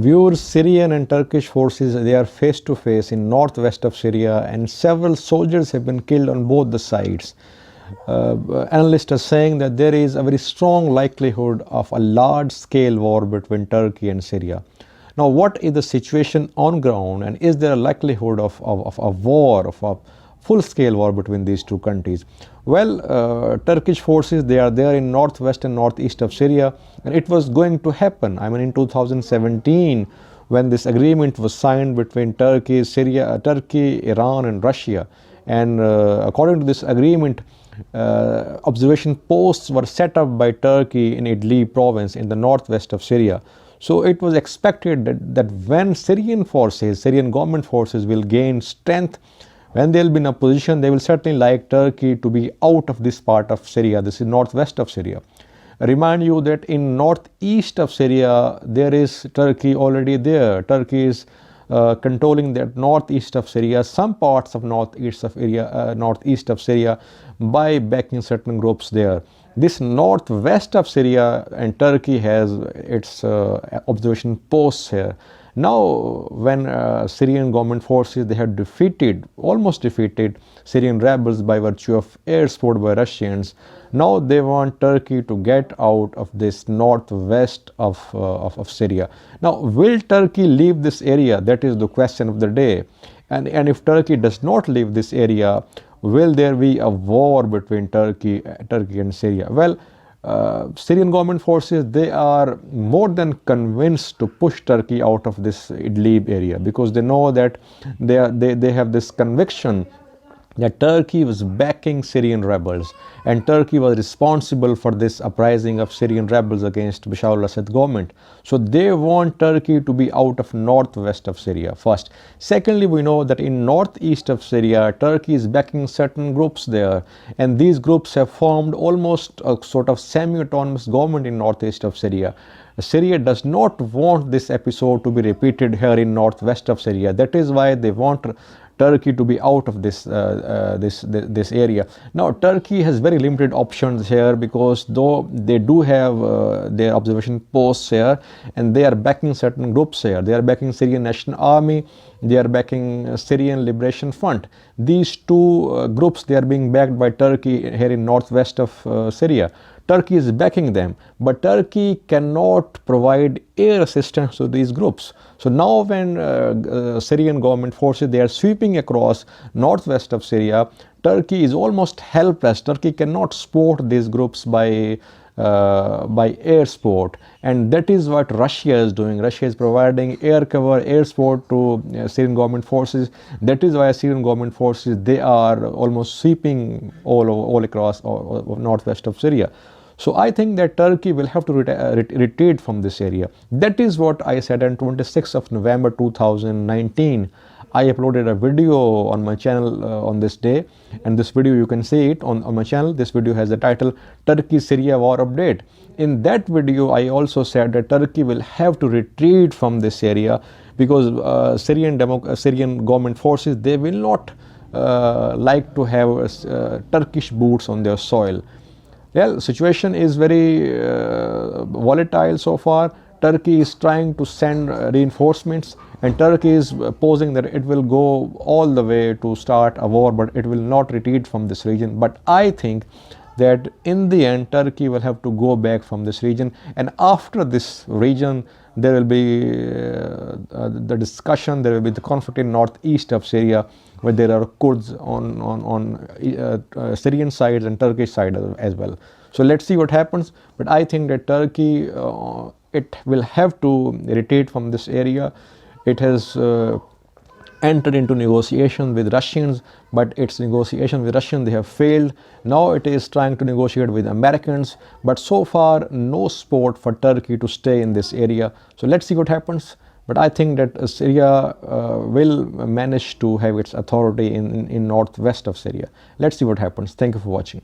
Viewers, Syrian and Turkish forces, they are face to face in northwest of Syria, and several soldiers have been killed on both the sides. Analysts are saying that there is a very strong likelihood of a large scale war between Turkey and Syria. Now, what is the situation on ground, and is there a likelihood of a war, of a full scale war between these two countries? Well, Turkish forces, they are there in northwest and northeast of Syria, and it was going to happen. I mean, in 2017, when this agreement was signed between Turkey, Iran, and Russia, and according to this agreement, observation posts were set up by Turkey in Idlib province in the northwest of Syria. So it was expected that when Syrian government forces will gain strength, when they will be in a position, they will certainly like Turkey to be out of this part of Syria. This is northwest of Syria. I remind you that in northeast of Syria, there is Turkey already there. Turkey is controlling that northeast of Syria, some parts of northeast of Syria, by backing certain groups there. This northwest of Syria, and Turkey has its observation posts here. Now, when Syrian government forces, they have almost defeated Syrian rebels by virtue of air support by Russians. Now they want Turkey to get out of this northwest of Syria. Now, will Turkey leave this area? That is the question of the day. And if Turkey does not leave this area, will there be a war between Turkey and Syria? Well, Syrian government forces, they are more than convinced to push Turkey out of this Idlib area, because they know that they have this conviction that Turkey was backing Syrian rebels, and Turkey was responsible for this uprising of Syrian rebels against Bashar al Assad government. So they want Turkey to be out of northwest of Syria first. Secondly, we know that in northeast of Syria, Turkey is backing certain groups there, and these groups have formed almost a sort of semi-autonomous government in northeast of Syria. Syria does not want this episode to be repeated here in northwest of Syria. That is why they want Turkey to be out of this area. Now, Turkey has very limited options here, because though they do have their observation posts here, and they are backing certain groups here. They are backing Syrian National Army, they are backing Syrian Liberation Front. These two groups, they are being backed by Turkey here in northwest of Syria. Turkey is backing them, but Turkey cannot provide air assistance to these groups. So now when Syrian government forces, they are sweeping across northwest of Syria, Turkey is almost helpless. Turkey cannot support these groups by air support, and that is what Russia is doing. Russia is providing air cover, air support to Syrian government forces. That is why Syrian government forces, they are almost sweeping all across northwest of Syria. So I think that Turkey will have to retreat from this area. That is what I said on 26th of November 2019. I uploaded a video on my channel on this day, and this video, you can see it on my channel. This video has the title Turkey-Syria War Update. In that video, I also said that Turkey will have to retreat from this area, because Syrian government forces, they will not like to have Turkish boots on their soil. Well, situation is very volatile so far. Turkey is trying to send reinforcements, and Turkey is posing that it will go all the way to start a war, but it will not retreat from this region. But I think that in the end, Turkey will have to go back from this region, and after this region, there will be the discussion, there will be the conflict in northeast of Syria, where there are Kurds on Syrian side and Turkish side as well. So let's see what happens. But I think that Turkey, it will have to retreat from this area. It has entered into negotiations with Russians, but its negotiations with Russians, they have failed. Now it is trying to negotiate with Americans, but so far no support for Turkey to stay in this area. So let's see what happens. But I think that Syria will manage to have its authority in northwest of Syria. Let's see what happens. Thank you for watching.